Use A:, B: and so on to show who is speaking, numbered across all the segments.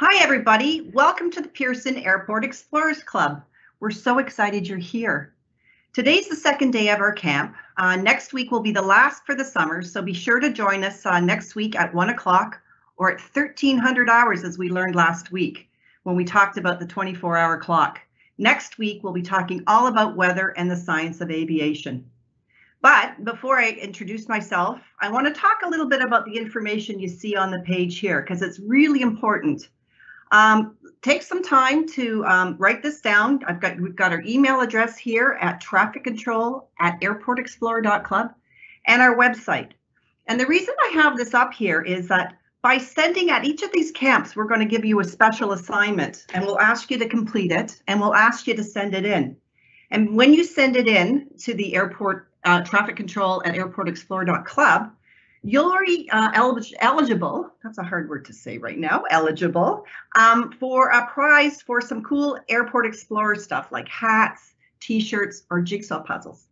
A: Hi, everybody. Welcome to the Pearson Airport Explorers Club. We're so excited you're here. Today's the second day of our camp. Next week will be the last for the summer, so be sure to join us next week at 1 o'clock or at 1300 hours, as we learned last week when we talked about the 24-hour clock. Next week, we'll be talking all about weather and the science of aviation. But before I introduce myself, I want to talk a little bit about the information you see on the page here, because it's really important. Take some time to write this down. We've got our email address here at trafficcontrol@airportexplorer.club and our website. And the reason I have this up here is that by sending at each of these camps, we're going to give you a special assignment, and we'll ask you to complete it, and we'll ask you to send it in. And when you send it in to the airport trafficcontrol@airportexplorer.club, you'll be eligible, that's a hard word to say right now, eligible, for a prize for some cool Airport Explorer stuff like hats, t-shirts, or jigsaw puzzles.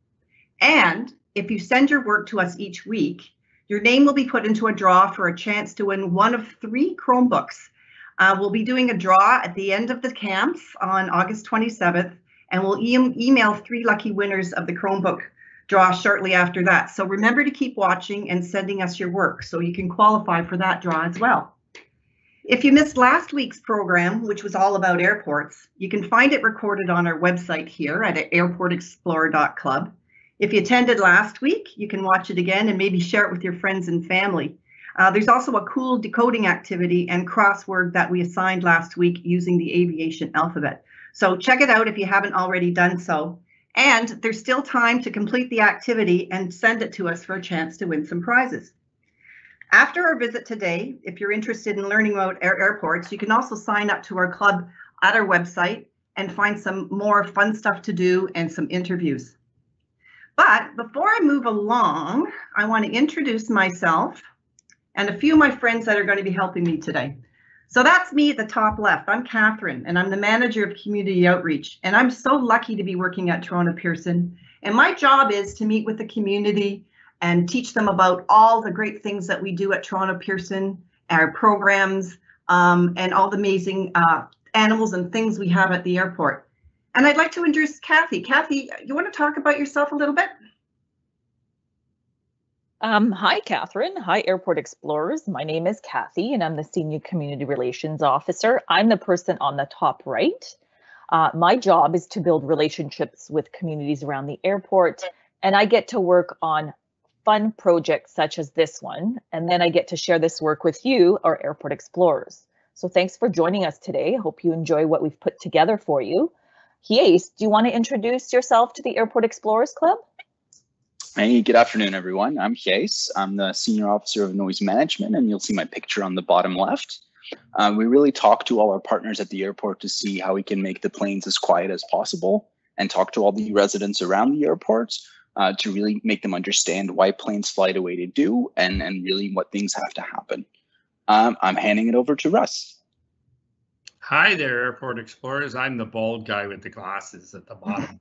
A: And if you send your work to us each week, your name will be put into a draw for a chance to win one of 3 Chromebooks. We'll be doing a draw at the end of the camps on August 27th, and we'll email 3 lucky winners of the Chromebook draw shortly after that. So remember to keep watching and sending us your work so you can qualify for that draw as well. If you missed last week's program, which was all about airports, you can find it recorded on our website here at airportexplorer.club. If you attended last week, you can watch it again and maybe share it with your friends and family. There's also a cool decoding activity and crossword that we assigned last week using the aviation alphabet. So check it out if you haven't already done so. And there's still time to complete the activity and send it to us for a chance to win some prizes. After our visit today, if you're interested in learning about airports, you can also sign up to our club at our website and find some more fun stuff to do and some interviews. But before I move along, I want to introduce myself and a few of my friends that are going to be helping me today. So that's me at the top left. I'm Catherine, and I'm the manager of community outreach. And I'm so lucky to be working at Toronto Pearson. And my job is to meet with the community and teach them about all the great things that we do at Toronto Pearson, our programs, and all the amazing animals and things we have at the airport. And I'd like to introduce Kathy. Kathy, you want to talk about yourself a little bit?
B: Hi, Catherine. Hi, Airport Explorers. My name is Kathy, and I'm the Senior Community Relations Officer. I'm the person on the top right. My job is to build relationships with communities around the airport, and I get to work on fun projects such as this one, and then I get to share this work with you, our Airport Explorers. So thanks for joining us today. I hope you enjoy what we've put together for you. Hayes, do you want to introduce yourself to the Airport Explorers Club?
C: Hey, good afternoon, everyone. I'm Hayes. I'm the Senior Officer of Noise Management, and you'll see my picture on the bottom left. We really talk to all our partners at the airport to see how we can make the planes as quiet as possible and talk to all the residents around the airport to really make them understand why planes fly the way they do and really what things have to happen. I'm handing it over to Russ.
D: Hi there, Airport Explorers. I'm the bald guy with the glasses at the bottom.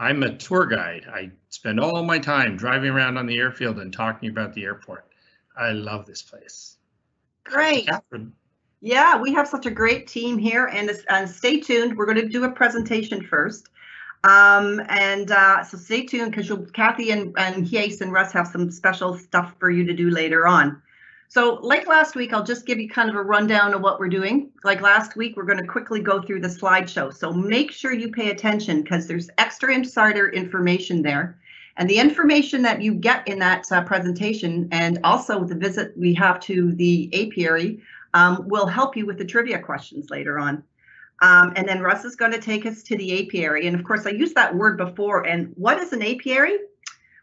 D: I'm a tour guide. I spend all my time driving around on the airfield and talking about the airport. I love this place.
A: Great. Yeah, we have such a great team here, and stay tuned. We're going to do a presentation first. So stay tuned because Kathy and Hayes and Russ have some special stuff for you to do later on. So like last week, I'll just give you kind of a rundown of what we're doing. Like last week, we're going to quickly go through the slideshow. So make sure you pay attention because there's extra insider information there. And the information that you get in that presentation and also the visit we have to the apiary will help you with the trivia questions later on. And then Russ is going to take us to the apiary. And of course, I used that word before. And what is an apiary?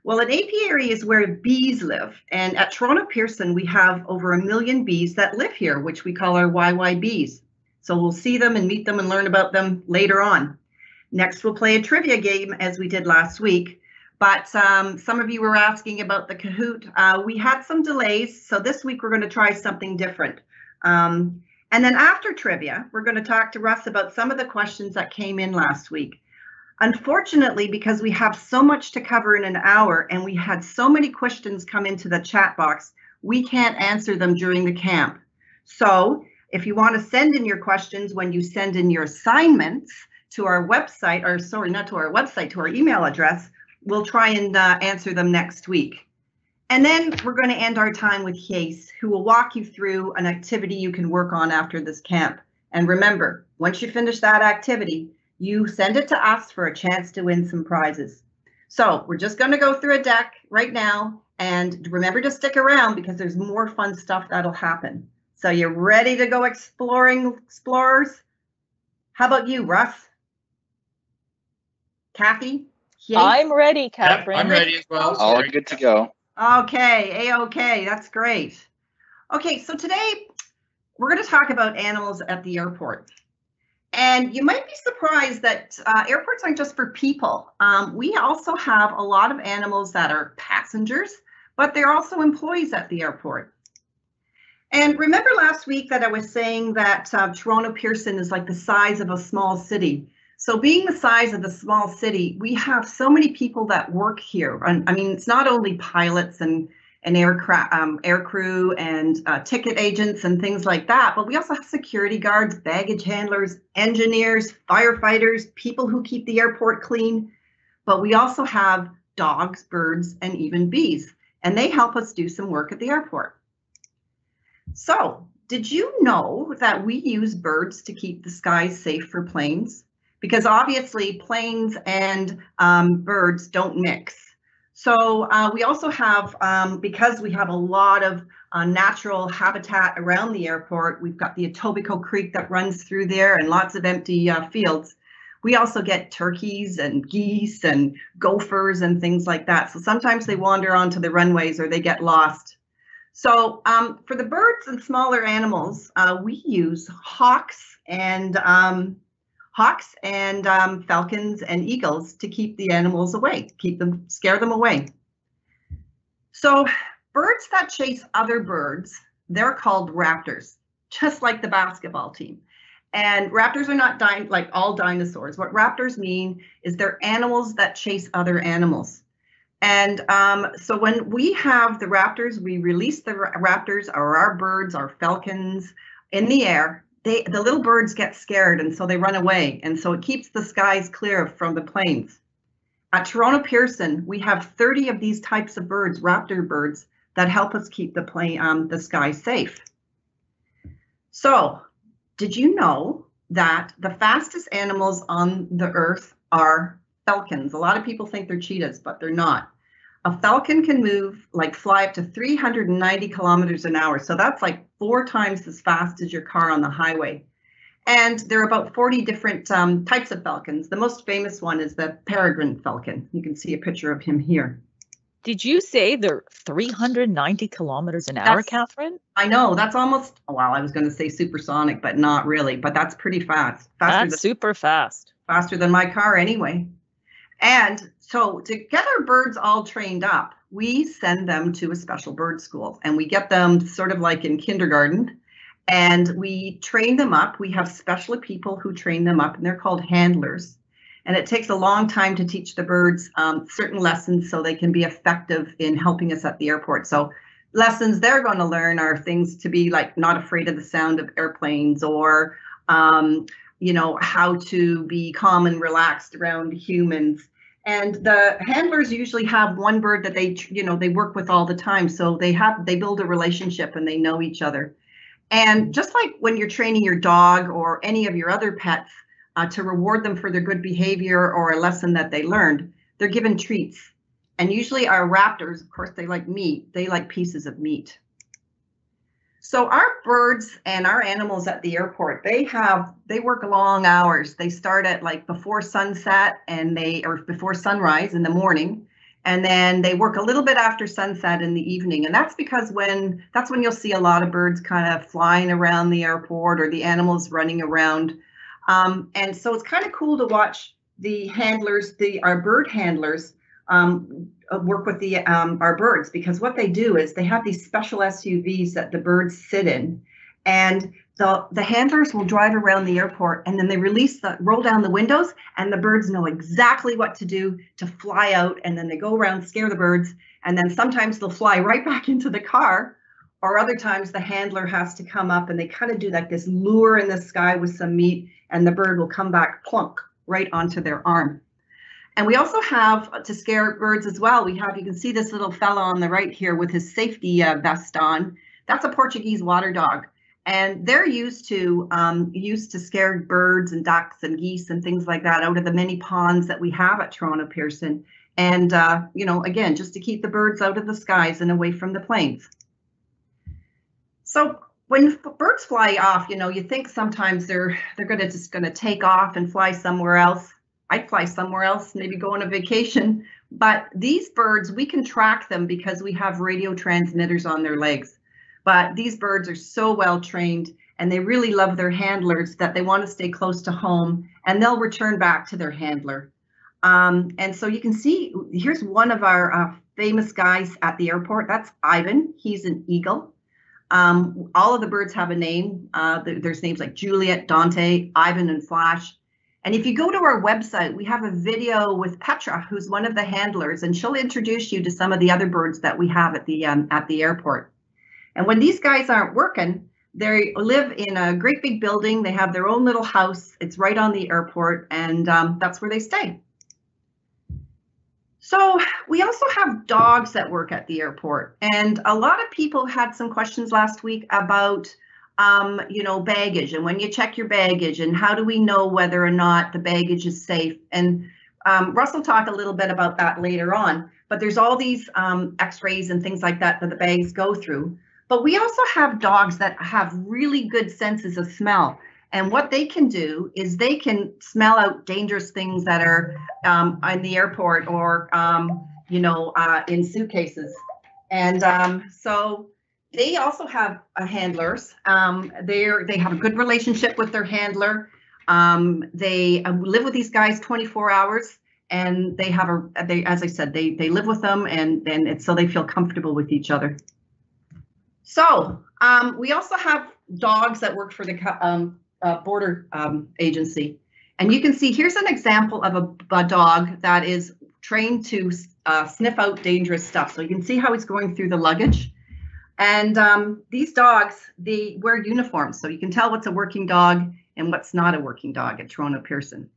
A: Well, an apiary is where bees live. And at Toronto Pearson, we have over 1 million bees that live here, which we call our YYBs. So we'll see them and meet them and learn about them later on. Next, we'll play a trivia game as we did last week. But some of you were asking about the Kahoot. We had some delays, so this week we're going to try something different. And then after trivia, we're going to talk to Russ about some of the questions that came in last week. Unfortunately, because we have so much to cover in an hour and we had so many questions come into the chat box, we can't answer them during the camp. So if you want to send in your questions when you send in your assignments to our website, or sorry, not to our website, to our email address, we'll try and answer them next week. And then we're going to end our time with Case, who will walk you through an activity you can work on after this camp. And remember, once you finish that activity, you send it to us for a chance to win some prizes. So we're just going to go through a deck right now, and remember to stick around because there's more fun stuff that'll happen. So you're ready to go exploring, explorers? How about you, Russ? Kathy? Yay?
B: I'm ready, Catherine.
D: Yep, I'm ready as well.
C: All good to go.
A: Okay, A-okay, that's great. Okay, so today we're going to talk about animals at the airport. And you might be surprised that airports aren't just for people. We also have a lot of animals that are passengers, but they're also employees at the airport. And remember last week that I was saying that Toronto Pearson is like the size of a small city. So being the size of the small city, we have so many people that work here. And I mean, it's not only pilots and air crew and ticket agents and things like that, but we also have security guards, baggage handlers, engineers, firefighters, people who keep the airport clean. But we also have dogs, birds, and even bees, and they help us do some work at the airport. So, did you know that we use birds to keep the skies safe for planes? Because obviously planes and birds don't mix. So we also have, because we have a lot of natural habitat around the airport, we've got the Etobicoke Creek that runs through there and lots of empty fields. We also get turkeys and geese and gophers and things like that. So sometimes they wander onto the runways or they get lost. So for the birds and smaller animals, we use hawks and falcons and eagles to keep the animals away, scare them away. So birds that chase other birds, they're called raptors, just like the basketball team. And raptors are not like all dinosaurs. What raptors mean is they're animals that chase other animals. And so when we have the raptors, we release the raptors, or our birds, our falcons, in the air. The little birds get scared, and so they run away. And so it keeps the skies clear from the planes. At Toronto Pearson, we have 30 of these types of birds, raptor birds, that help us keep the sky safe. So, did you know that the fastest animals on the earth are falcons? A lot of people think they're cheetahs, but they're not. A falcon can fly up to 390 kilometers an hour. So that's like 4 times as fast as your car on the highway. And there are about 40 different types of falcons. The most famous one is the peregrine falcon. You can see a picture of him here.
B: Did you say they're 390 kilometers an hour, Catherine?
A: I know, that's almost, well, I was going to say supersonic, but not really. But that's pretty fast.
B: That's super fast.
A: Faster than my car anyway. And so to get our birds all trained up, we send them to a special bird school, and we get them sort of like in kindergarten, and we train them up. We have special people who train them up, and they're called handlers. And it takes a long time to teach the birds certain lessons so they can be effective in helping us at the airport. So lessons they're going to learn are things to be like not afraid of the sound of airplanes, or you know, how to be calm and relaxed around humans. And the handlers usually have one bird that they work with all the time. So they build a relationship and they know each other. And just like when you're training your dog or any of your other pets to reward them for their good behavior or a lesson that they learned, they're given treats. And usually our raptors, of course, they like meat. They like pieces of meat. So our birds and our animals at the airport, they work long hours. They start at like before sunset or before sunrise in the morning, and then they work a little bit after sunset in the evening. And that's because that's when you'll see a lot of birds kind of flying around the airport or the animals running around. And so it's kind of cool to watch the handlers, our bird handlers, work with our birds, because what they do is they have these special SUVs that the birds sit in, and the handlers will drive around the airport, and then they roll down the windows, and the birds know exactly what to do to fly out, and then they go around, scare the birds, and then sometimes they'll fly right back into the car, or other times the handler has to come up and they kind of do like this lure in the sky with some meat, and the bird will come back plunk right onto their arm. And we also have, to scare birds as well, you can see this little fella on the right here with his safety vest on. That's a Portuguese water dog. And they're used to scare birds and ducks and geese and things like that out of the many ponds that we have at Toronto Pearson. And, again, just to keep the birds out of the skies and away from the planes. So when birds fly off, you think sometimes they're just gonna take off and fly somewhere else. I'd fly somewhere else, maybe go on a vacation. But these birds, we can track them because we have radio transmitters on their legs. But these birds are so well trained and they really love their handlers that they want to stay close to home, and they'll return back to their handler. And so you can see, here's one of our famous guys at the airport. That's Ivan. He's an eagle. All of the birds have a name. There's names like Juliet, Dante, Ivan, and Flash. And if you go to our website, we have a video with Petra, who's one of the handlers, and she'll introduce you to some of the other birds that we have at the airport. And when these guys aren't working, they live in a great big building. They have their own little house. It's right on the airport, and that's where they stay. So we also have dogs that work at the airport, and a lot of people had some questions last week about baggage, and when you check your baggage, and how do we know whether or not the baggage is safe? And Russ will talk a little bit about that later on, but there's all these x-rays and things like that the bags go through. But we also have dogs that have really good senses of smell. And what they can do is they can smell out dangerous things that are in the airport or, in suitcases. And so they also have handlers. They have a good relationship with their handler. They live with these guys 24 hours, and as I said, they live with them, and so they feel comfortable with each other. So we also have dogs that work for the border agency. And you can see here's an example of a dog that is trained to sniff out dangerous stuff. So you can see how he's going through the luggage. And these dogs, they wear uniforms, so you can tell what's a working dog and what's not a working dog at Toronto Pearson.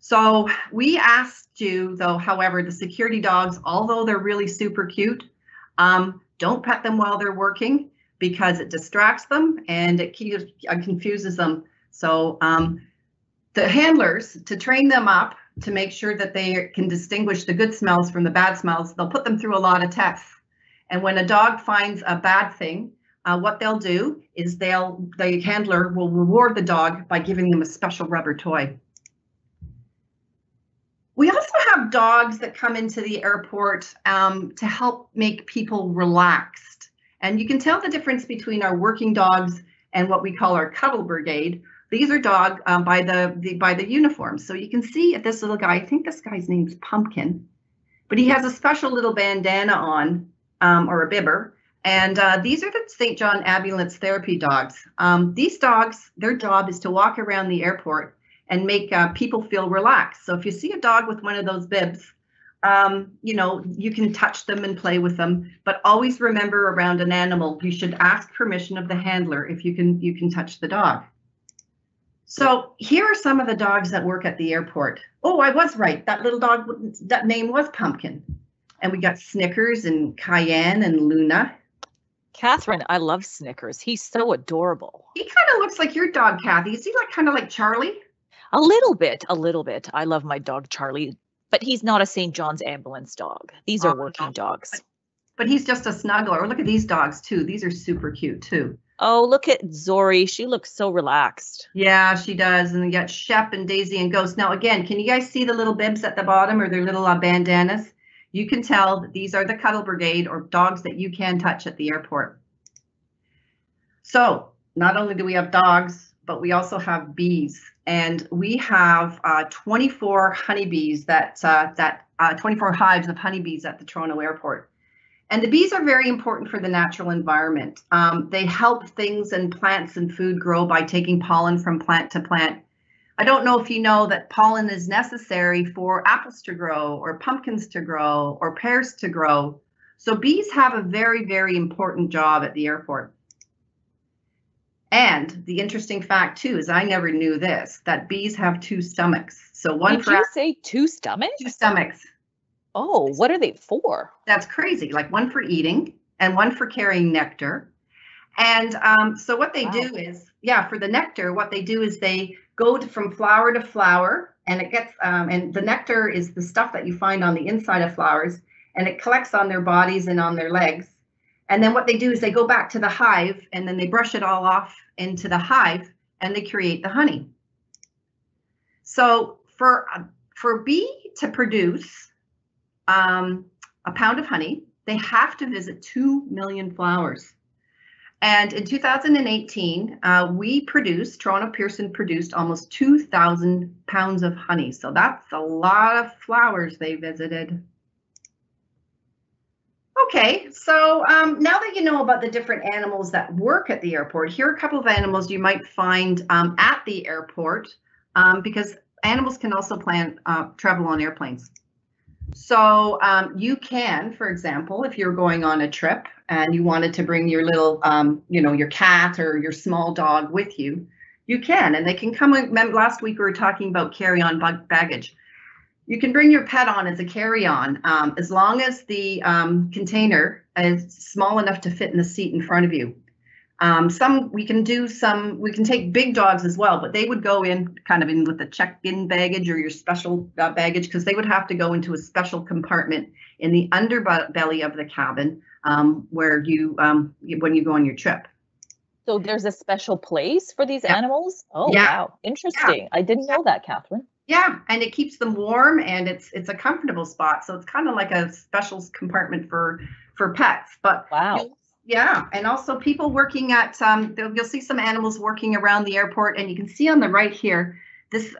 A: So we asked you, though, however, the security dogs, although they're really super cute, don't pet them while they're working because it distracts them and it confuses them. So the handlers, to train them up to make sure that they can distinguish the good smells from the bad smells, they'll put them through a lot of tests. And when a dog finds a bad thing, what they'll do is the handler will reward the dog by giving them a special rubber toy. We also have dogs that come into the airport to help make people relaxed. And you can tell the difference between our working dogs and what we call our cuddle brigade. These are dogs by the uniform. So you can see this little guy, I think this guy's name's Pumpkin, but he has a special little bandana on, or a bibber. And these are the St. John Ambulance Therapy dogs. These dogs, their job is to walk around the airport and make people feel relaxed. So if you see a dog with one of those bibs, you can touch them and play with them, but always remember around an animal, you should ask permission of the handler if you can touch the dog. So here are some of the dogs that work at the airport. Oh, I was right. That little dog, that name was Pumpkin. And we got Snickers and Cayenne and Luna.
B: Catherine, I love Snickers. He's so adorable.
A: He kind of looks like your dog, Kathy. Is he kind of like Charlie?
B: A little bit. I love my dog, Charlie, but he's not a St. John's Ambulance dog. These are working dogs.
A: But he's just a snuggler. Look at these dogs, too. These are super cute, too.
B: Oh, look at Zori. She looks so relaxed.
A: Yeah, she does. And we got Shep and Daisy and Ghost. Now, again, can you guys see the little bibs at the bottom or their little bandanas? You can tell that these are the cuddle brigade, or dogs that you can touch at the airport. So not only do we have dogs, but we also have bees. And we have 24 honeybees 24 hives of honeybees at the Toronto airport. And the bees are very important for the natural environment. They help things and plants and food grow by taking pollen from plant to plant. I don't know if you know that pollen is necessary for apples to grow, or pumpkins to grow, or pears to grow. So bees have a very, very important job at the airport. And the interesting fact too is I never knew this, that bees have 2 stomachs. So one
B: Did
A: for
B: you say 2 stomachs?
A: 2 stomachs.
B: Oh, what are they for?
A: That's crazy. Like one for eating and one for carrying nectar. And so what they do is, for the nectar, what they do is they go from flower to flower, and it gets, and the nectar is the stuff that you find on the inside of flowers, and it collects on their bodies and on their legs. And then what they do is they go back to the hive, and then they brush it all off into the hive, and they create the honey. So for a bee to produce a pound of honey, they have to visit 2 million flowers. And in 2018, Toronto Pearson produced almost 2,000 pounds of honey. So that's a lot of flowers they visited. Okay, so now that you know about the different animals that work at the airport, here are a couple of animals you might find at the airport, because animals can also travel on airplanes. So you can, for example, if you're going on a trip and you wanted to bring your little, your cat or your small dog with you, you can, and they can come. Last week we were talking about carry-on baggage. You can bring your pet on as a carry-on, as long as the container is small enough to fit in the seat in front of you. We can take big dogs as well, but they would go in with the check-in baggage or your special baggage, because they would have to go into a special compartment in the underbelly of the cabin where when you go on your trip.
B: So there's a special place for these animals? Oh,
A: yeah.
B: Wow. Interesting. Yeah. I didn't know that, Catherine.
A: Yeah, and it keeps them warm, and it's a comfortable spot. So it's kind of like a special compartment for pets. But
B: wow.
A: Yeah, and also people working at, you'll see some animals working around the airport, and you can see on the right here, this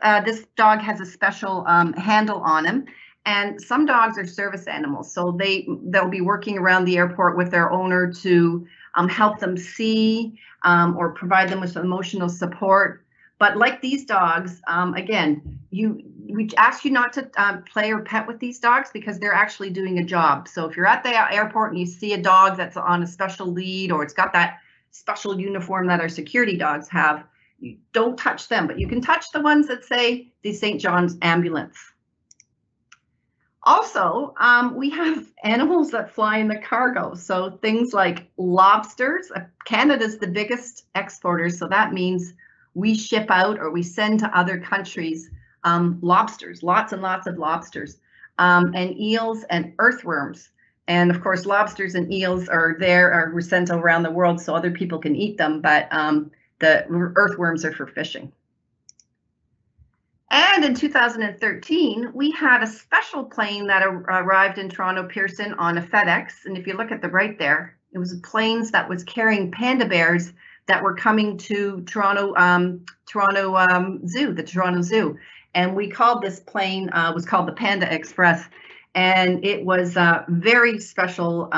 A: dog has a special handle on him, and some dogs are service animals, so they'll be working around the airport with their owner to help them see or provide them with emotional support. But like these dogs, again, we ask you not to play or pet with these dogs because they're actually doing a job. So if you're at the airport and you see a dog that's on a special lead, or it's got that special uniform that our security dogs have, you don't touch them, but you can touch the ones that say the St. John's Ambulance. Also, we have animals that fly in the cargo. So things like lobsters. Canada's the biggest exporter, so that means we ship out or we send to other countries lobsters, lots and lots of lobsters, and eels and earthworms. And of course, lobsters and eels were sent around the world so other people can eat them, but the earthworms are for fishing. And in 2013, we had a special plane that arrived in Toronto Pearson on a FedEx. And if you look at the right there, it was planes that was carrying panda bears that were coming to Toronto Zoo, the Toronto Zoo. And we called this plane, was called the Panda Express. And it was a very special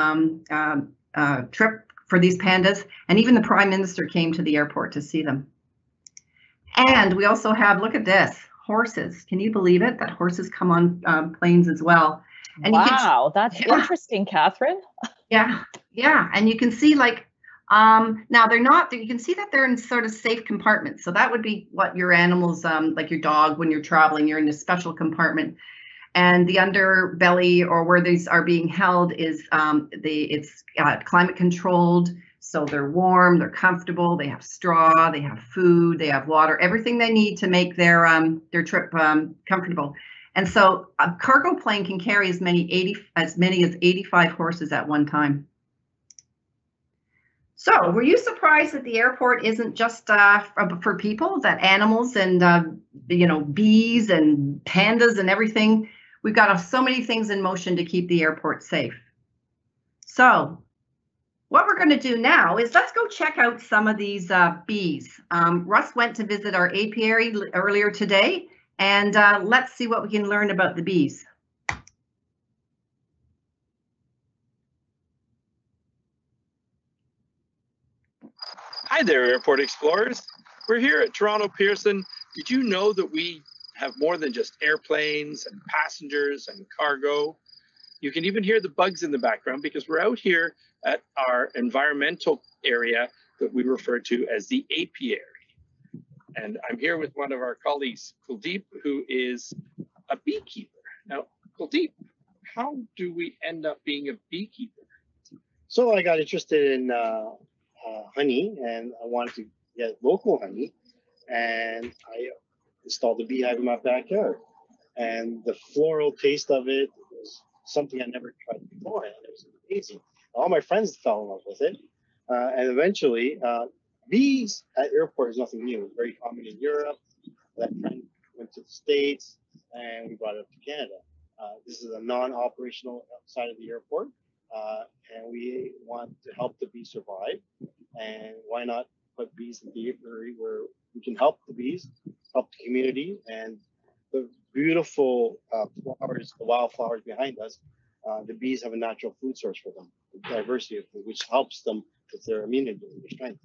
A: trip for these pandas. And even the Prime Minister came to the airport to see them. And we also have, look at this, horses. Can you believe it? That horses come on planes as well. And
B: wow, that's interesting, Catherine.
A: Yeah. And you can see now they're not, you can see that they're in sort of safe compartments. So that would be what your animals, like your dog, when you're traveling, you're in a special compartment. And the underbelly, or where these are being held, is it's climate controlled. So they're warm, they're comfortable, they have straw, they have food, they have water, everything they need to make their trip comfortable. And so a cargo plane can carry as many as 85 horses at one time. So were you surprised that the airport isn't just for people, that animals and bees and pandas and everything? We've got so many things in motion to keep the airport safe. So what we're going to do now is let's go check out some of these bees. Russ went to visit our apiary earlier today, and let's see what we can learn about the bees.
E: Hi there, airport explorers. We're here at Toronto Pearson. Did you know that we have more than just airplanes and passengers and cargo? You can even hear the bugs in the background because we're out here at our environmental area that we refer to as the apiary. And I'm here with one of our colleagues, Kuldeep, who is a beekeeper. Now, Kuldeep, how do we end up being a beekeeper?
F: So I got interested in honey, and I wanted to get local honey, and I installed a beehive in my backyard. And the floral taste of it was something I never tried before, and it was amazing. All my friends fell in love with it, and eventually, bees at airport is nothing new. It's very common in Europe. That trend went to the States, and we brought it up to Canada. This is a non-operational side of the airport, and we want to help the bees survive. And why not put bees in the apiary where we can help the bees, help the community, and the beautiful flowers, the wildflowers behind us. The bees have a natural food source for them, the diversity of food, which helps them with their immunity and their strength.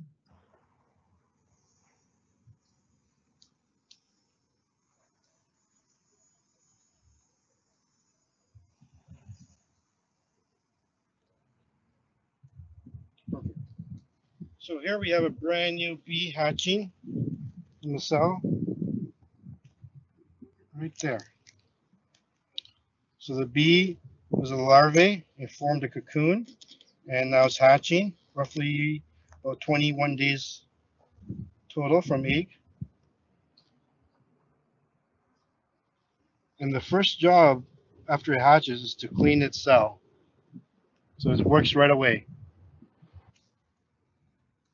F: So here we have a brand new bee hatching in the cell, right there. So the bee was a larvae, it formed a cocoon, and now it's hatching, roughly about 21 days total from egg. And the first job after it hatches is to clean its cell. So it works right away.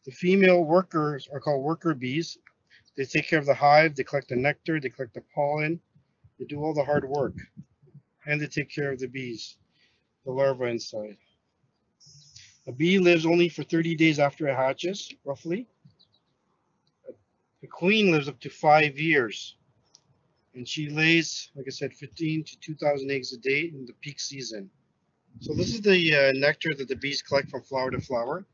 F: The female workers are called worker bees. They take care of the hive, they collect the nectar, they collect the pollen, they do all the hard work. And they take care of the bees, the larvae inside. A bee lives only for 30 days after it hatches, roughly. The queen lives up to 5 years. And she lays, like I said, 15 to 2,000 eggs a day in the peak season. So this is the nectar that the bees collect from flower to flower,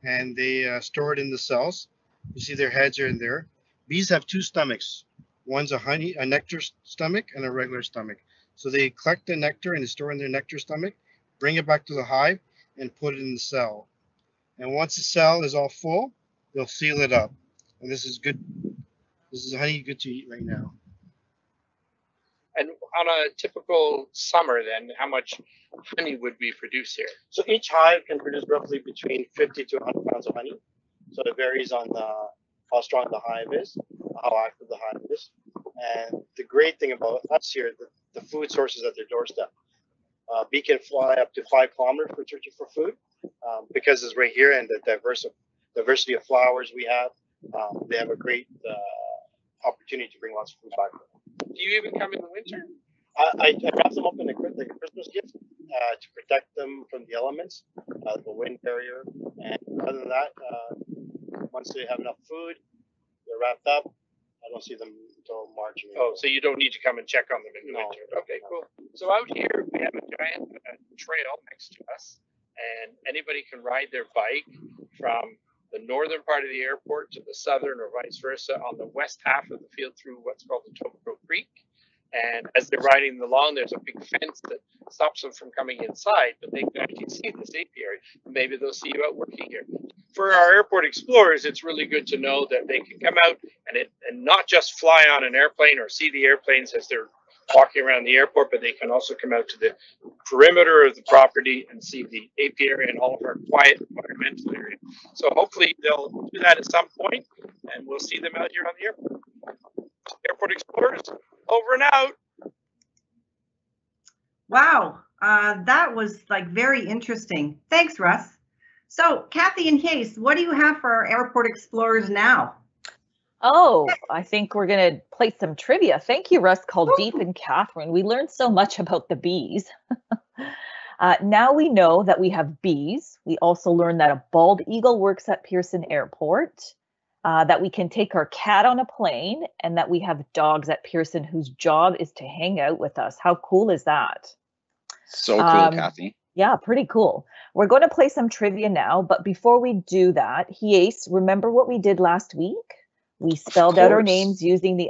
F: and they store it in the cells. You see their heads are in there. Bees have two stomachs. One's a nectar stomach and a regular stomach. So they collect the nectar and they store it in their nectar stomach, bring it back to the hive, and put it in the cell. And once the cell is all full, they'll seal it up. And this is good. This is honey good to eat right now.
E: And on a typical summer, then, how much honey would we produce here?
F: So each hive can produce roughly between 50 to 100 pounds of honey. So it varies on how strong the hive is, how active the hive is. And the great thing about us here, the food sources at their doorstep. Bee can fly up to 5 kilometers for searching for food because it's right here, and the diversity of flowers we have. They have a great opportunity to bring lots of food back.
E: Do you even come in the winter?
F: I wrap them up in a Christmas gift to protect them from the elements, the wind barrier. And other than that, once they have enough food, they're wrapped up. I don't see them until March.
E: Oh, so you don't need to come and check on them in the
F: No.
E: winter. Okay, cool. So out here, we have a giant trail next to us, and anybody can ride their bike from the northern part of the airport to the southern or vice versa on the west half of the field through what's called the Tobacco Creek. And as they're riding along, there's a big fence that stops them from coming inside, but they can actually see this apiary. Maybe they'll see you out working here. For our airport explorers, it's really good to know that they can come out and not just fly on an airplane or see the airplanes as they're walking around the airport, but they can also come out to the perimeter of the property and see the apiary and all of our quiet environmental area. So hopefully they'll do that at some point, and we'll see them out here on the airport. Airport explorers, over and out.
A: Wow, that was like very interesting. Thanks, Russ. So, Kathy and Case, what do you have for our airport explorers now?
B: Oh, I think we're going to play some trivia. Thank you, Russ, Kuldeep and Catherine. We learned so much about the bees. Now we know that we have bees. We also learned that a bald eagle works at Pearson Airport, that we can take our cat on a plane, and that we have dogs at Pearson whose job is to hang out with us. How cool is that?
C: So cool, Kathy.
B: Yeah, pretty cool. We're going to play some trivia now, but before we do that, Hies, remember what we did last week? We spelled out our names using the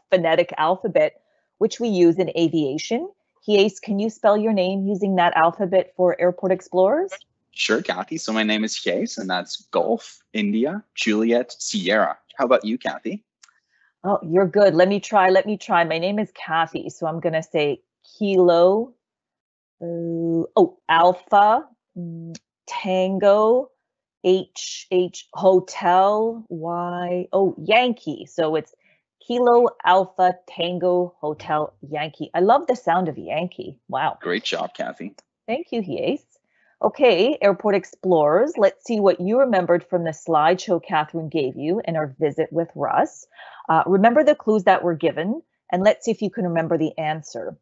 B: phonetic alphabet, which we use in aviation. Ace, can you spell your name using that alphabet for Airport Explorers?
C: Sure, Kathy. So my name is Case, and that's Golf, India, Juliet, Sierra. How about you, Kathy?
B: Oh, you're good. Let me try. My name is Kathy, so I'm going to say Kilo, Alpha, Tango, Hotel, Yankee. So it's Kilo, Alpha, Tango, Hotel, Yankee. I love the sound of Yankee. Wow.
C: Great job, Kathy.
B: Thank you, Hies. Okay, Airport Explorers, let's see what you remembered from the slideshow Catherine gave you in our visit with Russ. Remember the clues that were given, and let's see if you can remember the answer.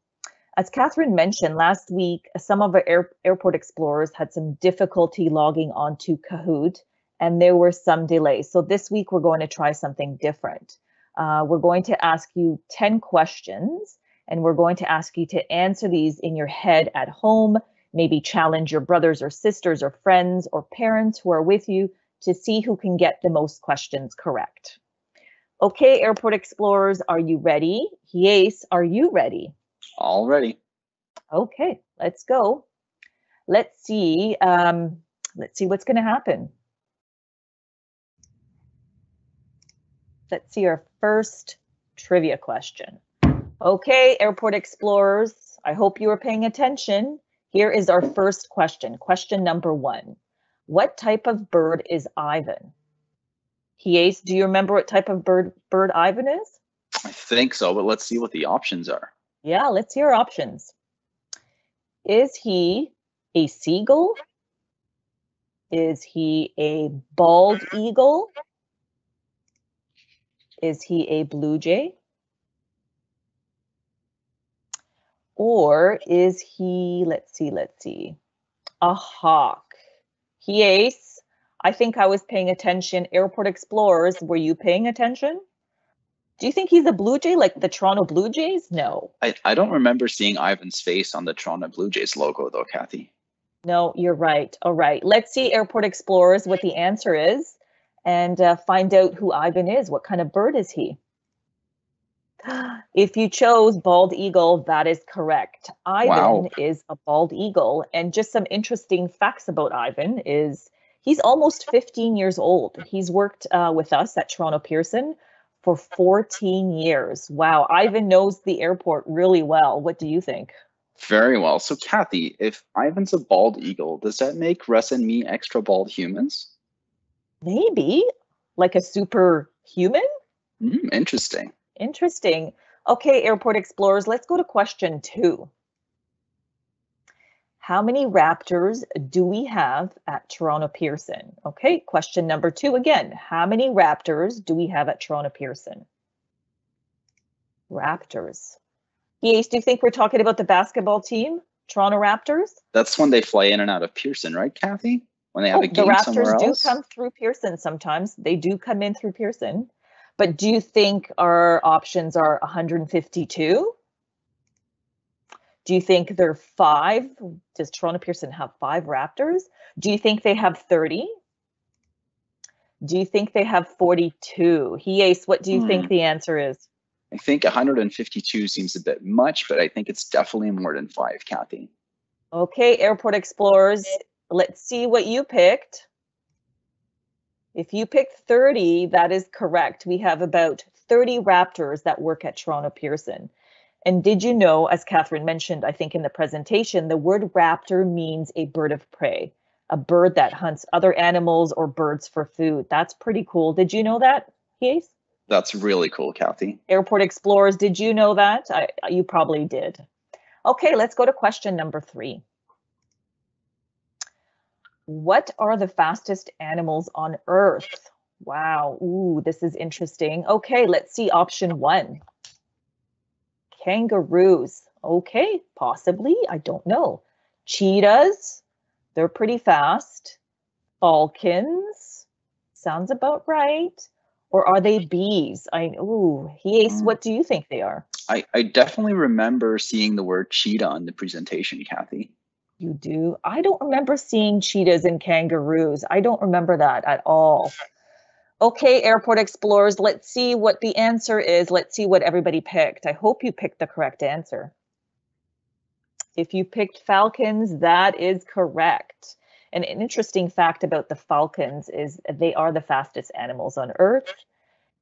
B: As Catherine mentioned last week, some of our Airport Explorers had some difficulty logging onto Kahoot, and there were some delays. So this week, we're going to try something different. We're going to ask you 10 questions, and we're going to ask you to answer these in your head at home. Maybe challenge your brothers or sisters or friends or parents who are with you to see who can get the most questions correct. Okay, Airport Explorers, are you ready? Yes, are you ready?
C: All ready.
B: Okay, let's go. Let's see what's going to happen. Let's see our first trivia question. Okay, Airport Explorers, I hope you are paying attention. Here is our first question. Question number 1. What type of bird is Ivan? Hies, do you remember what type of bird Ivan is?
C: I think so, but let's see what the options are.
B: Yeah, let's hear options. Is he a seagull? Is he a bald eagle? Is he a blue jay? Or is he, let's see, a hawk? Hies, I think I was paying attention. Airport Explorers, were you paying attention? Do you think he's a Blue Jay, like the Toronto Blue Jays? No.
C: I don't remember seeing Ivan's face on the Toronto Blue Jays logo, though, Kathy.
B: No, you're right. All right. Let's see, Airport Explorers, what the answer is and find out who Ivan is. What kind of bird is he? If you chose bald eagle, that is correct. Ivan is a bald eagle. And just some interesting facts about Ivan is he's almost 15 years old. He's worked with us at Toronto Pearson for 14 years. Wow, Ivan knows the airport really well. What do you think?
C: Very well. So, Kathy, if Ivan's a bald eagle, does that make Russ and me extra bald humans?
B: Maybe, like a superhuman?
C: Interesting.
B: Interesting. Okay, Airport Explorers, let's go to question 2. How many raptors do we have at Toronto Pearson? Okay, question number 2 again. How many raptors do we have at Toronto Pearson? Raptors. Yes, do you think we're talking about the basketball team, Toronto Raptors?
C: That's when they fly in and out of Pearson, right, Kathy? When they have a game somewhere else?
B: The Raptors do come through Pearson sometimes. They do come in through Pearson. But do you think our options are 152? Do you think they're 5? Does Toronto Pearson have 5 Raptors? Do you think they have 30? Do you think they have 42? Hies, what do you think the answer is?
C: I think 152 seems a bit much, but I think it's definitely more than 5, Kathy.
B: Okay, Airport Explorers, let's see what you picked. If you picked 30, that is correct. We have about 30 raptors that work at Toronto Pearson. And did you know, as Catherine mentioned, I think in the presentation, the word raptor means a bird of prey, a bird that hunts other animals or birds for food. That's pretty cool. Did you know that, Hies?
C: That's really cool, Kathy.
B: Airport Explorers, did you know that? You probably did. Okay, let's go to question number 3. What are the fastest animals on Earth? Wow, ooh, this is interesting. Okay, let's see option 1. Kangaroos. Okay, possibly, I don't know. Cheetahs, they're pretty fast. Falcons, sounds about right. Or are they bees? Hies, what do you think they are?
C: I definitely remember seeing the word cheetah on the presentation, Kathy.
B: You do? I don't remember seeing cheetahs and kangaroos. I don't remember that at all. Okay, Airport Explorers, let's see what the answer is. Let's see what everybody picked. I hope you picked the correct answer. If you picked falcons, that is correct. And an interesting fact about the falcons is they are the fastest animals on Earth.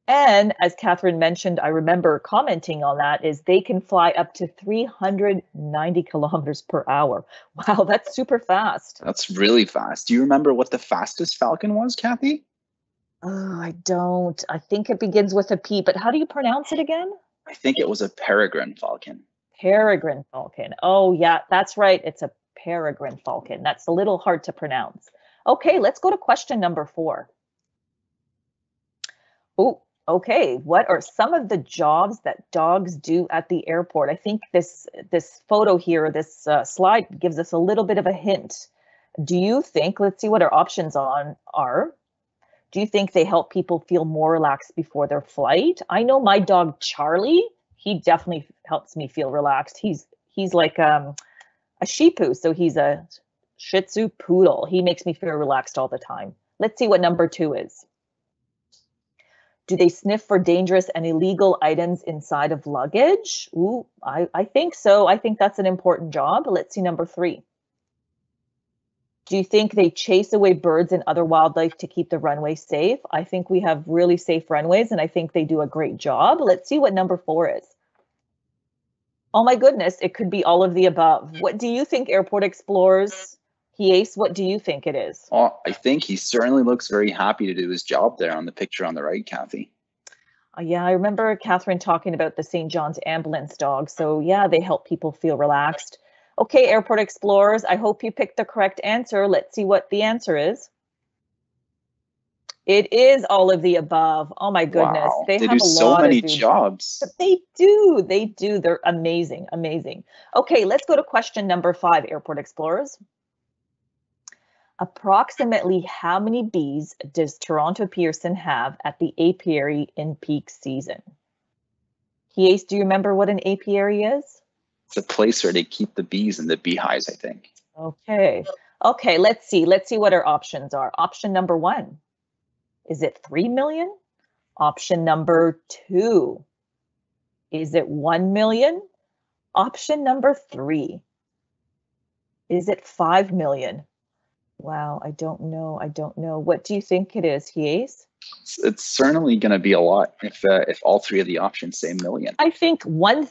B: And as Catherine mentioned, I remember commenting on that, is they can fly up to 390 kilometers per hour. Wow, that's super fast.
C: That's really fast. Do you remember what the fastest falcon was, Kathy?
B: Oh, I don't. I think it begins with a P, but how do you pronounce it again?
C: I think it was a peregrine falcon.
B: Peregrine falcon. Oh, yeah, that's right. It's a peregrine falcon. That's a little hard to pronounce. Okay, let's go to question number 4. Oh, okay. What are some of the jobs that dogs do at the airport? I think this photo here, this slide gives us a little bit of a hint. Do you think, let's see what our options are. Do you think they help people feel more relaxed before their flight? I know my dog, Charlie, he definitely helps me feel relaxed. He's like a Shih Tzu, so he's a Shih Tzu poodle. He makes me feel relaxed all the time. Let's see what number 2 is. Do they sniff for dangerous and illegal items inside of luggage? Ooh, I think so. I think that's an important job. Let's see number 3. Do you think they chase away birds and other wildlife to keep the runway safe? I think we have really safe runways, and I think they do a great job. Let's see what number 4 is. Oh my goodness, it could be all of the above. What do you think, Airport Explorers? Ace, what do you think it is?
C: Oh, I think he certainly looks very happy to do his job there on the picture on the right, Kathy.
B: Yeah, I remember Catherine talking about the St. John's ambulance dog. So yeah, they help people feel relaxed. Okay, Airport Explorers, I hope you picked the correct answer. Let's see what the answer is. It is all of the above. Oh my goodness.
C: Wow.
B: They
C: do
B: have a
C: so
B: lot
C: many
B: of
C: jobs.
B: But they do. They're amazing, amazing. Okay, let's go to question number 5, Airport Explorers. Approximately how many bees does Toronto Pearson have at the apiary in peak season? Ace, do you remember what an apiary is?
C: It's a place where they keep the bees in the beehives, I think.
B: Okay, let's see what our options are. Option number 1, is it 3 million? Option number 2, is it 1 million? Option number 3, is it 5 million? Wow, I don't know. What do you think it is, Ace?
C: It's certainly going to be a lot if all 3 of the options say million.
B: I think 1,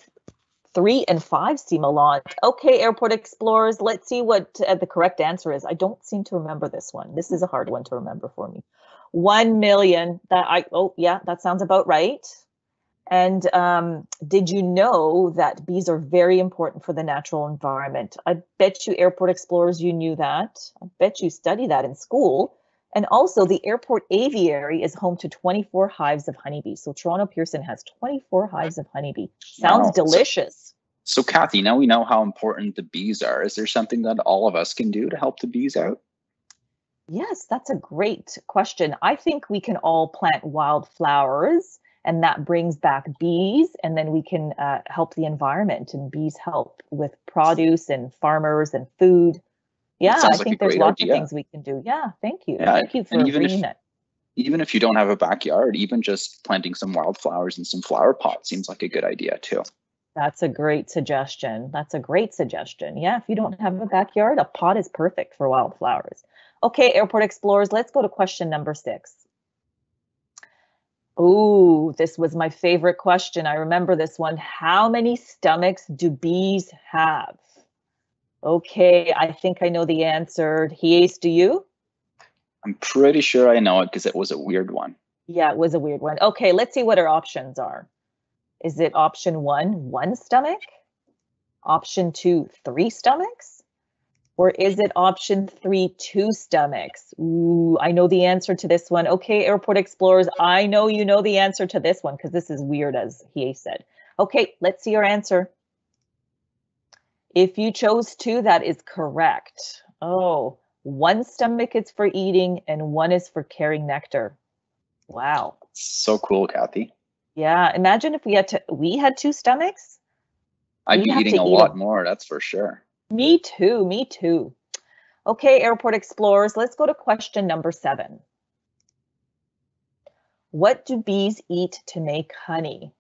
B: 3, and 5 seem a lot. Okay, Airport Explorers, let's see what the correct answer is. I don't seem to remember this one. This is a hard one to remember for me. 1 million. That sounds about right. And did you know that bees are very important for the natural environment? I bet you, Airport Explorers, you knew that. I bet you study that in school. And also, the airport aviary is home to 24 hives of honeybees. So Toronto Pearson has 24 hives of honeybee. Sounds
C: Wow.
B: delicious.
C: So Kathy, now we know how important the bees are. Is there something that all of us can do to help the bees out?
B: Yes, that's a great question. I think we can all plant wildflowers, and that brings back bees, and then we can help the environment, and bees help with produce and farmers and food. Yeah, I think there's lots of things we can do. Yeah, thank you.
C: Yeah,
B: thank you for bringing that.
C: Even if you don't have a backyard, even just planting some wildflowers in some flower pots seems like a good idea too.
B: That's a great suggestion. Yeah, if you don't have a backyard, a pot is perfect for wildflowers. Okay, Airport Explorers, let's go to question number 6. Oh, this was my favorite question. I remember this one. How many stomachs do bees have? Okay, I think I know the answer. Ace, do you?
C: I'm pretty sure I know it because it was a weird one.
B: Yeah, it was a weird one. Okay, let's see what our options are. Is it option 1, 1 stomach? Option 2, 3 stomachs? Or is it option 3, 2 stomachs? Ooh, I know the answer to this one. Okay, Airport Explorers, I know you know the answer to this one because this is weird, as he said. Okay, let's see your answer. If you chose 2, that is correct. Oh, 1 stomach is for eating and 1 is for carrying nectar. Wow.
C: So cool, Kathy.
B: Yeah, imagine if we had 2 stomachs.
C: I'd be eating a lot more, that's for sure.
B: Me too. Okay, Airport Explorers, let's go to question number 7. What do bees eat to make honey?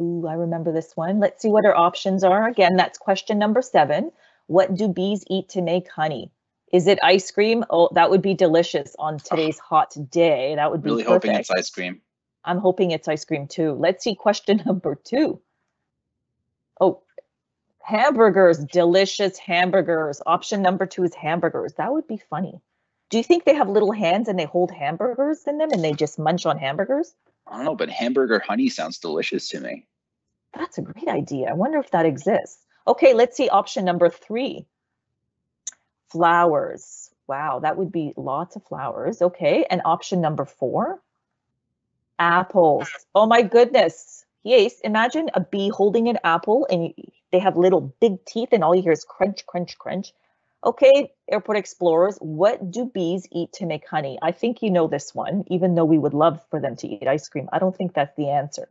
B: Ooh, I remember this one. Let's see what our options are. Again, that's question number 7. What do bees eat to make honey? Is it ice cream? Oh, that would be delicious on today's hot day. That would be
C: Really
B: perfect.
C: hoping it's ice cream.
B: I'm hoping it's ice cream too. Let's see question number 2. Oh, hamburgers, delicious hamburgers. Option number 2 is hamburgers. That would be funny. Do you think they have little hands and they hold hamburgers in them and they just munch on hamburgers?
C: I don't know, but hamburger honey sounds delicious to me.
B: That's a great idea. I wonder if that exists. Okay, let's see option number 3. Flowers. Wow, that would be lots of flowers. Okay, and option number 4. Apples. Oh my goodness. Yes, imagine a bee holding an apple and they have little big teeth and all you hear is crunch, crunch, crunch. Okay, airport explorers, what do bees eat to make honey? I think you know this one, even though we would love for them to eat ice cream. I don't think that's the answer.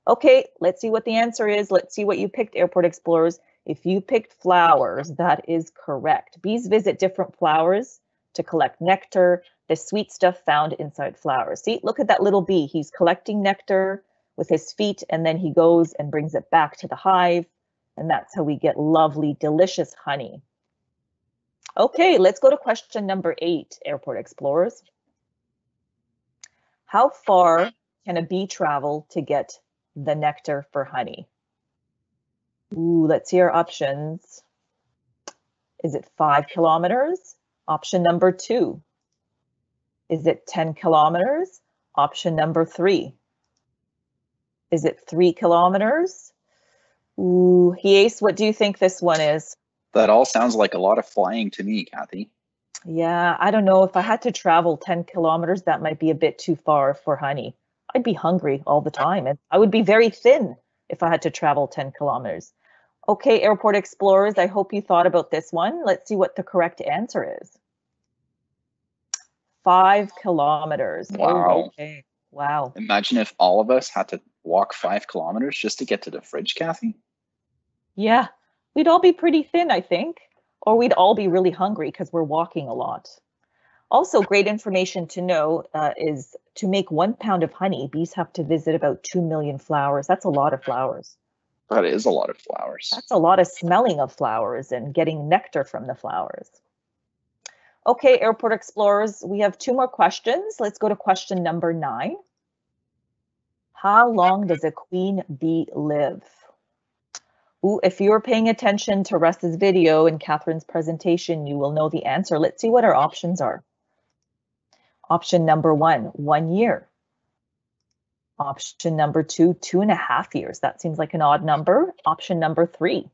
B: Okay, let's see what the answer is. Let's see what you picked, airport explorers. If you picked flowers, that is correct. Bees visit different flowers to collect nectar, the sweet stuff found inside flowers. See, look at that little bee. He's collecting nectar with his feet, and then he goes and brings it back to the hive, and that's how we get lovely, delicious honey. Okay, let's go to question number 8, airport explorers. How far can a bee travel to get the nectar for honey? Ooh, let's see our options. Is it 5 kilometers? Option number 2. Is it 10 kilometers? Option number 3. Is it 3 kilometers? Ooh, Ace, what do you think this one is?
C: That all sounds like a lot of flying to me, Kathy.
B: Yeah, I don't know. If I had to travel 10 kilometers, that might be a bit too far for honey. I'd be hungry all the time, and I would be very thin if I had to travel 10 kilometers. Okay, airport explorers, I hope you thought about this one. Let's see what the correct answer is. 5 kilometers.
C: Wow.
B: Oh, okay. Wow.
C: Imagine if all of us had to walk 5 kilometers just to get to the fridge, Kathy.
B: Yeah, we'd all be pretty thin, I think, or we'd all be really hungry because we're walking a lot. Also, great information to know is to make 1 pound of honey, bees have to visit about 2 million flowers. That's a lot of flowers.
C: That is a lot of flowers.
B: That's a lot of smelling of flowers and getting nectar from the flowers. Okay, airport explorers, we have 2 more questions. Let's go to question number 9. How long does a queen bee live? Ooh, if you were paying attention to Russ's video and Catherine's presentation, you will know the answer. Let's see what our options are. Option number 1, 1 year. Option number 2, 2.5 years. That seems like an odd number. Option number 3,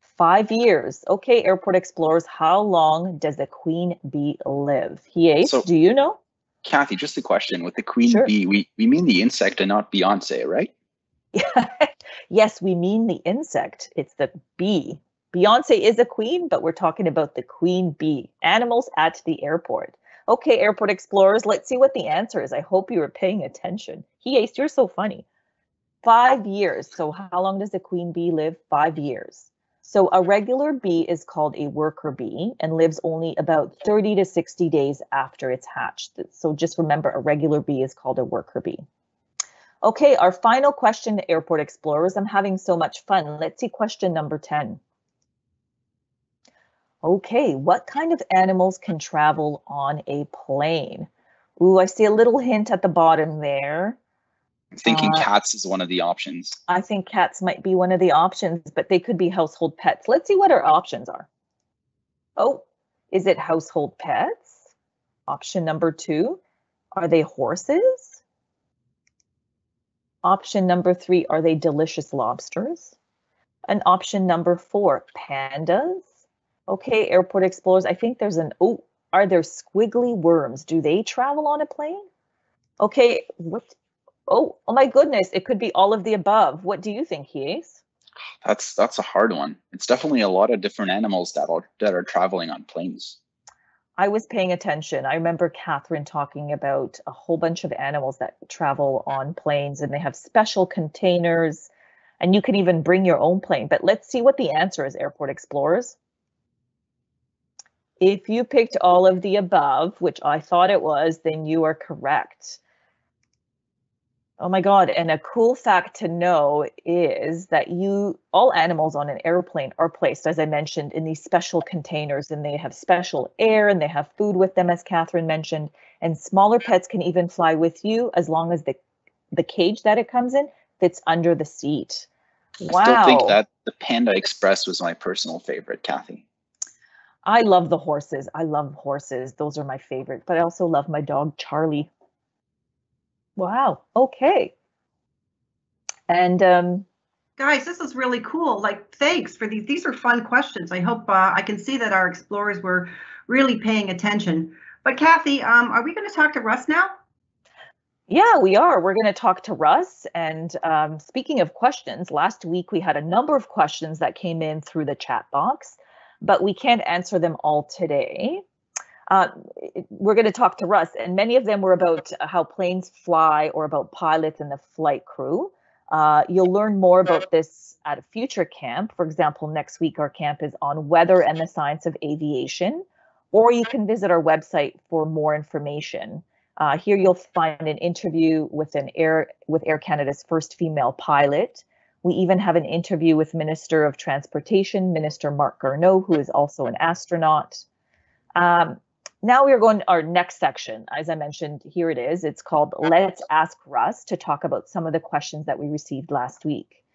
B: 5 years. Okay, airport explorers, how long does a queen bee live?
C: So-
B: Do you know?
C: Kathy, just a question. With the queen
B: Sure.
C: bee, we mean the insect and not Beyonce, right?
B: Yes, we mean the insect. It's the bee. Beyonce is a queen, but we're talking about the queen bee. Animals at the airport. Okay, airport explorers, let's see what the answer is. I hope you were paying attention. Ace, you're so funny. 5 years. So how long does a queen bee live? 5 years. So a regular bee is called a worker bee and lives only about 30 to 60 days after it's hatched. So just remember, a regular bee is called a worker bee. Okay, our final question, airport explorers. I'm having so much fun. Let's see question number 10. Okay, what kind of animals can travel on a plane? Ooh, I see a little hint at the bottom there.
C: I'm thinking cats is one of the options.
B: I think cats might be one of the options, but they could be household pets. Let's see what our options are. Oh, is it household pets? Option number 2, are they horses? Option number 3, are they delicious lobsters? And option number 4, pandas? Okay, airport explorers, I think there's are there squiggly worms? Do they travel on a plane? Okay, oh my goodness, it could be all of the above. What do you think, Ace?
C: That's a hard one. It's definitely a lot of different animals that are traveling on planes.
B: I was paying attention. I remember Catherine talking about a whole bunch of animals that travel on planes, and they have special containers, and you can even bring your own plane. But let's see what the answer is, airport explorers. If you picked all of the above, which I thought it was, then you are correct. Oh my God. And a cool fact to know is that all animals on an airplane are placed, as I mentioned, in these special containers, and they have special air and they have food with them, as Catherine mentioned. And smaller pets can even fly with you as long as the cage that it comes in fits under the seat. Wow.
C: I still think that the Panda Express was my personal favorite, Kathy.
B: I love the horses. I love horses. Those are my favorite, but I also love my dog, Charlie. Wow. Okay. And
A: Guys, this is really cool. Like, thanks for these. These are fun questions. I hope I can see that our explorers were really paying attention. But Kathy, are we going to talk to Russ now?
B: Yeah, we are. We're going to talk to Russ. And speaking of questions, last week we had a number of questions that came in through the chat box, but we can't answer them all today. We're going to talk to Russ, and many of them were about how planes fly or about pilots and the flight crew. You'll learn more about this at a future camp. For example, next week our camp is on weather and the science of aviation, or you can visit our website for more information. Here you'll find an interview with Air Canada's first female pilot. We even have an interview with Minister of Transportation, Minister Marc Garneau, who is also an astronaut. Now we are going to our next section. As I mentioned, here it is. It's called Let's Ask Russ, to talk about some of the questions that we received last week.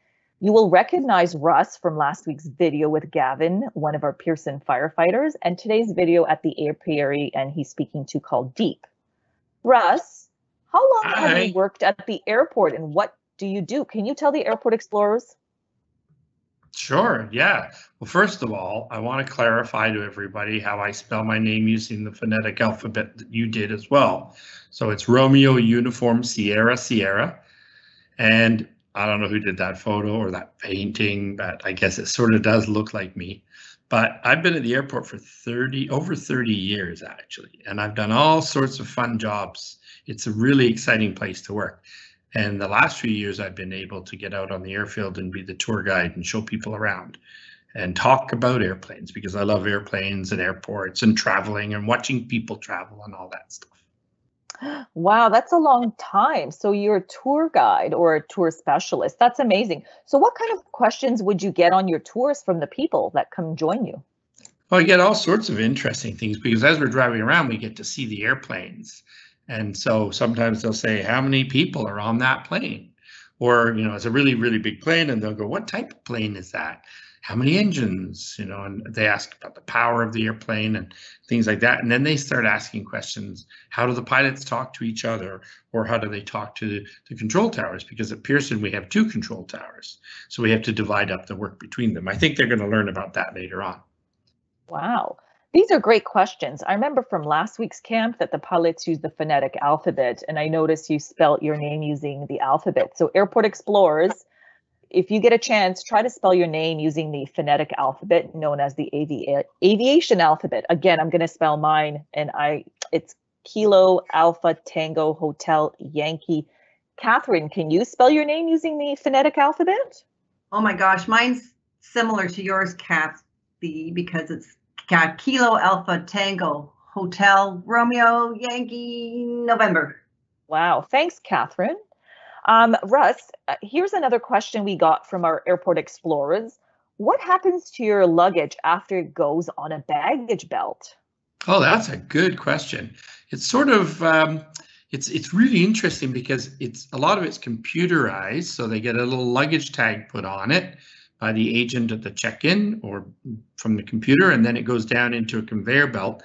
B: You will recognize Russ from last week's video with Gavin, one of our Pearson firefighters, and today's video at the apiary, and he's speaking to called Deep. Russ, how long have you worked at the airport, and what do you do? Can you tell the airport explorers?
D: Sure, yeah. Well, first of all, I want to clarify to everybody how I spell my name using the phonetic alphabet that you did as well. So it's Romeo Uniform Sierra Sierra. And I don't know who did that photo or that painting, but I guess it sort of does look like me. But I've been at the airport for over 30 years, actually, and I've done all sorts of fun jobs. It's a really exciting place to work. And the last few years, I've been able to get out on the airfield and be the tour guide and show people around and talk about airplanes, because I love airplanes and airports and traveling and watching people travel and all that stuff.
B: Wow, that's a long time. So you're a tour guide or a tour specialist. That's amazing. So what kind of questions would you get on your tours from the people that come join you?
D: Well, I get all sorts of interesting things, because as we're driving around, we get to see the airplanes. And so sometimes they'll say, how many people are on that plane? Or, it's a really, really big plane, and they'll go, what type of plane is that? How many engines? And they ask about the power of the airplane and things like that. And then they start asking questions. How do the pilots talk to each other? Or how do they talk to the control towers? Because at Pearson, we have 2 control towers. So we have to divide up the work between them. I think they're going to learn about that later on.
B: Wow. These are great questions. I remember from last week's camp that the pilots use the phonetic alphabet, and I noticed you spelt your name using the alphabet. So airport explorers, if you get a chance, try to spell your name using the phonetic alphabet known as the aviation alphabet. Again, I'm going to spell mine, and it's Kilo Alpha Tango Hotel Yankee. Catherine, can you spell your name using the phonetic alphabet?
A: Oh my gosh, mine's similar to yours, Kathy, because it's Kilo Alpha Tango Hotel Romeo Yankee November.
B: Wow, thanks, Catherine. Russ, here's another question we got from our airport explorers. What happens to your luggage after it goes on a baggage belt?
D: Oh, that's a good question. It's sort of, it's really interesting, because a lot of it's computerized. So they get a little luggage tag put on it by the agent at the check-in or from the computer, and then it goes down into a conveyor belt,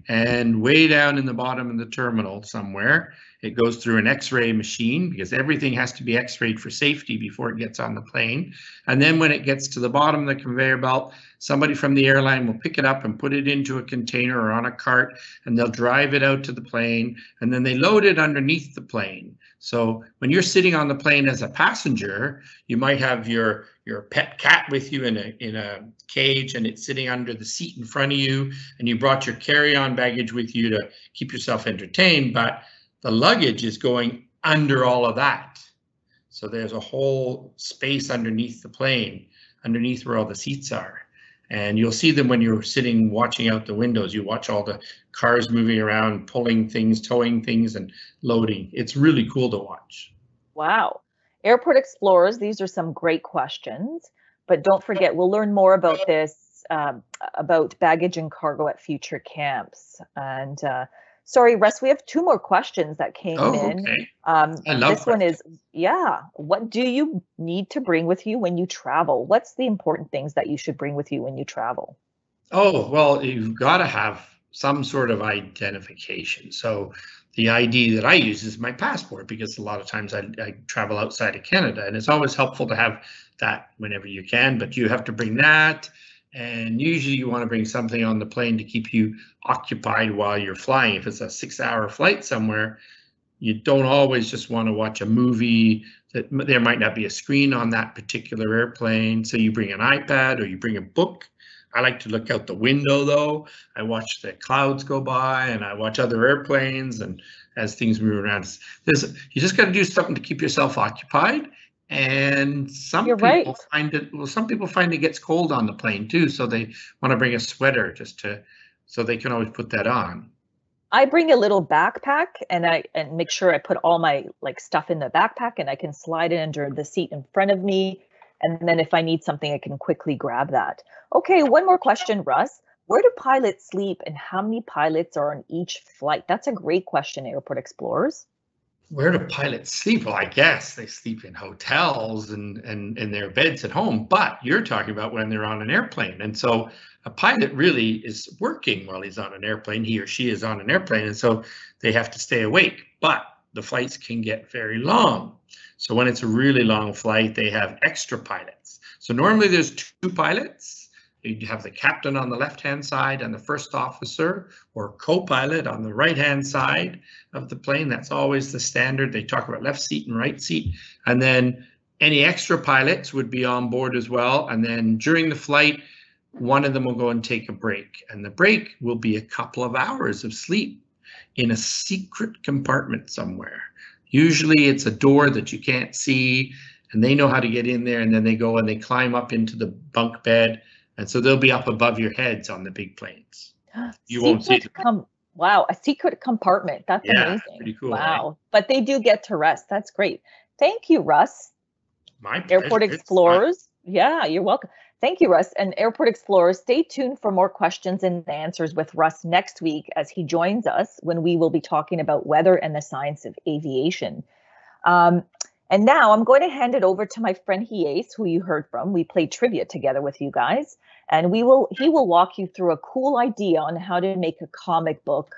D: and way down in the bottom of the terminal somewhere, it goes through an X-ray machine, because everything has to be X-rayed for safety before it gets on the plane. And then when it gets to the bottom of the conveyor belt, somebody from the airline will pick it up and put it into a container or on a cart, and they'll drive it out to the plane, and then they load it underneath the plane. So when you're sitting on the plane as a passenger, you might have your pet cat with you in a cage, and it's sitting under the seat in front of you, and you brought your carry-on baggage with you to keep yourself entertained, but the luggage is going under all of that. So there's a whole space underneath the plane, underneath where all the seats are. And you'll see them when you're sitting watching out the windows. You watch all the cars moving around, pulling things, towing things, and loading. It's really cool to watch.
B: Wow. Airport Explorers, these are some great questions, but don't forget, we'll learn more about this, about baggage and cargo at future camps. And sorry, Russ, we have 2 more questions that came in.
D: Okay. I love
B: this one is, what do you need to bring with you when you travel? What's the important things that you should bring with you when you travel?
D: Oh, well, you've got to have some sort of identification. So the ID that I use is my passport, because a lot of times I travel outside of Canada, and it's always helpful to have that whenever you can, but you have to bring that. And usually you want to bring something on the plane to keep you occupied while you're flying. If it's a 6-hour flight somewhere, you don't always just want to watch a movie. That there might not be a screen on that particular airplane. So you bring an iPad or you bring a book. I like to look out the window, though. I watch the clouds go by, and I watch other airplanes, and as things move around, you just got to do something to keep yourself occupied. And some
B: You're
D: people
B: right.
D: find it. Well, some people find it gets cold on the plane too, so they want to bring a sweater so they can always put that on.
B: I bring a little backpack, and make sure I put all my stuff in the backpack, and I can slide it under the seat in front of me. And then if I need something, I can quickly grab that. Okay, one more question, Russ. Where do pilots sleep, and how many pilots are on each flight? That's a great question, Airport Explorers.
D: Where do pilots sleep? Well, I guess they sleep in hotels and in their beds at home, but you're talking about when they're on an airplane. And so a pilot really is working while he's on an airplane, he or she is on an airplane, and so they have to stay awake. But the flights can get very long. So when it's a really long flight, they have extra pilots. So normally there's 2 pilots. You have the captain on the left-hand side and the first officer or co-pilot on the right-hand side of the plane. That's always the standard. They talk about left seat and right seat. And then any extra pilots would be on board as well. And then during the flight, one of them will go and take a break. And the break will be a couple of hours of sleep in a secret compartment somewhere. Usually it's a door that you can't see, and they know how to get in there, and then they go and they climb up into the bunk bed. And so they'll be up above your heads on the big planes. You won't see them.
B: Wow, a secret compartment. That's amazing.
D: Pretty cool.
B: Wow.
D: Right?
B: But they do get to rest. That's great. Thank you, Russ.
D: My pleasure.
B: Airport Explorers. Yeah, you're welcome. Thank you, Russ. And Airport Explorers, stay tuned for more questions and answers with Russ next week as he joins us when we will be talking about weather and the science of aviation. And now I'm going to hand it over to my friend Hies, who you heard from. We played trivia together with you guys, and he will walk you through a cool idea on how to make a comic book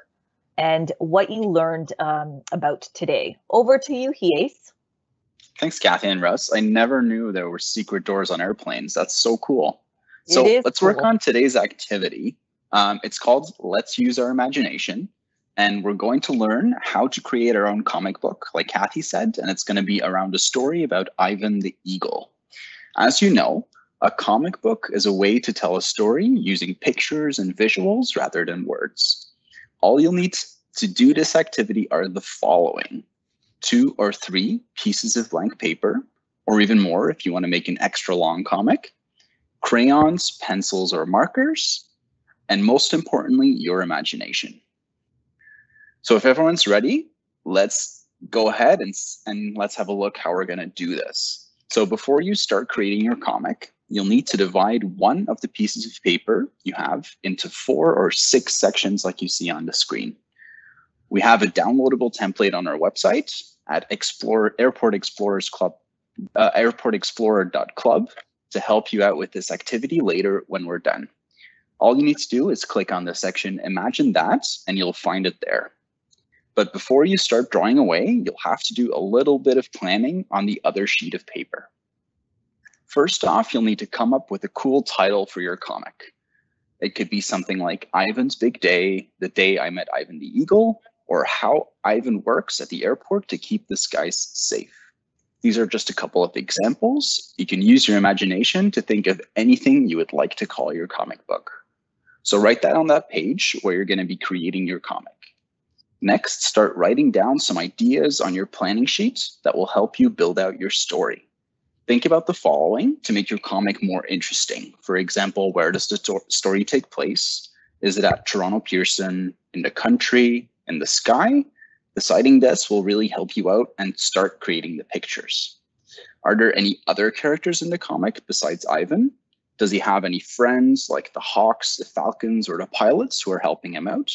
B: and what you learned about today. Over to you, Hies.
C: Thanks, Kathy and Russ. I never knew there were secret doors on airplanes. That's so cool. So let's work on today's activity. It's called Let's Use Our Imagination. And we're going to learn how to create our own comic book, like Kathy said, and it's going to be around a story about Ivan the Eagle. As you know, a comic book is a way to tell a story using pictures and visuals rather than words. All you'll need to do this activity are the following: 2 or 3 pieces of blank paper, or even more if you want to make an extra long comic, crayons, pencils, or markers, and most importantly, your imagination. So if everyone's ready, let's go ahead and let's have a look how we're going to do this. So before you start creating your comic, you'll need to divide one of the pieces of paper you have into 4 or 6 sections like you see on the screen. We have a downloadable template on our website at Airport Explorers Club, airportexplorer.club to help you out with this activity later when we're done. All you need to do is click on the section Imagine That, and you'll find it there. But before you start drawing away, you'll have to do a little bit of planning on the other sheet of paper. First off, you'll need to come up with a cool title for your comic. It could be something like Ivan's Big Day, The Day I Met Ivan the Eagle, or How Ivan Works at the Airport to Keep the Skies Safe. These are just a couple of examples. You can use your imagination to think of anything you would like to call your comic book. So write that on that page where you're going to be creating your comic. Next, start writing down some ideas on your planning sheet that will help you build out your story. Think about the following to make your comic more interesting. For example, where does the story take place? Is it at Toronto Pearson, in the country, in the sky? The sighting desk will really help you out and start creating the pictures. Are there any other characters in the comic besides Ivan? Does he have any friends like the Hawks, the Falcons, or the pilots who are helping him out?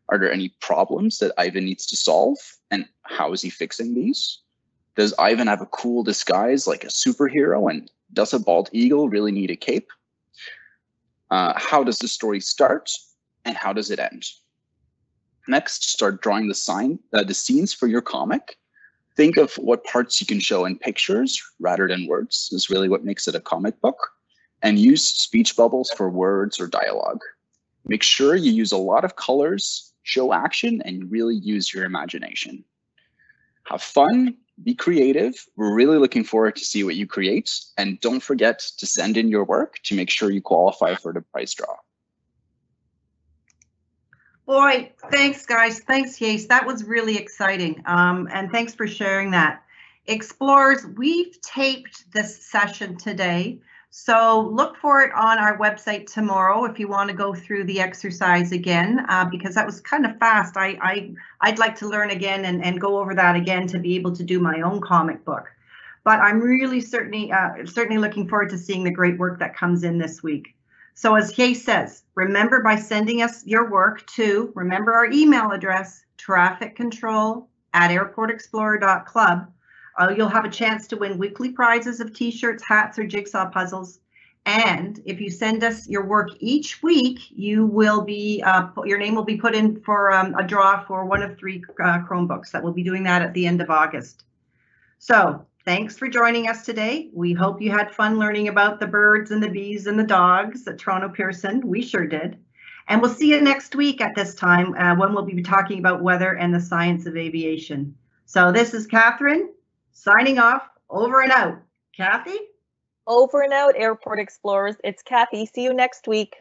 C: Are there any problems that Ivan needs to solve? And how is he fixing these? Does Ivan have a cool disguise like a superhero? And does a bald eagle really need a cape? How does the story start? And how does it end? Next, start drawing the scenes for your comic. Think of what parts you can show in pictures rather than words. Is really what makes it a comic book. And use speech bubbles for words or dialogue. Make sure you use a lot of colors, show action, and really use your imagination. Have fun, be creative. We're really looking forward to see what you create. And don't forget to send in your work to make sure you qualify for the prize draw.
A: Boy, thanks, guys. Thanks, Yace. That was really exciting. And thanks for sharing that. Explorers, we've taped this session today. So look for it on our website tomorrow if you want to go through the exercise again, because that was kind of fast. I'd like to learn again and go over that again to be able to do my own comic book. But I'm really certainly looking forward to seeing the great work that comes in this week. So as Kay says, remember by sending us your work to, remember our email address, trafficcontrol@airportexplorer.club. You'll have a chance to win weekly prizes of t-shirts, hats, or jigsaw puzzles. And if you send us your work each week, you will be your name will be put in for a draw for one of 3 Chromebooks. That we'll be doing that at the end of August. So thanks for joining us today. We hope you had fun learning about the birds and the bees and the dogs at Toronto Pearson. We sure did. And we'll see you next week at this time when we'll be talking about weather and the science of aviation. So this is Catherine. Signing off, over and out. Kathy?
B: Over and out, Airport Explorers. It's Kathy. See you next week.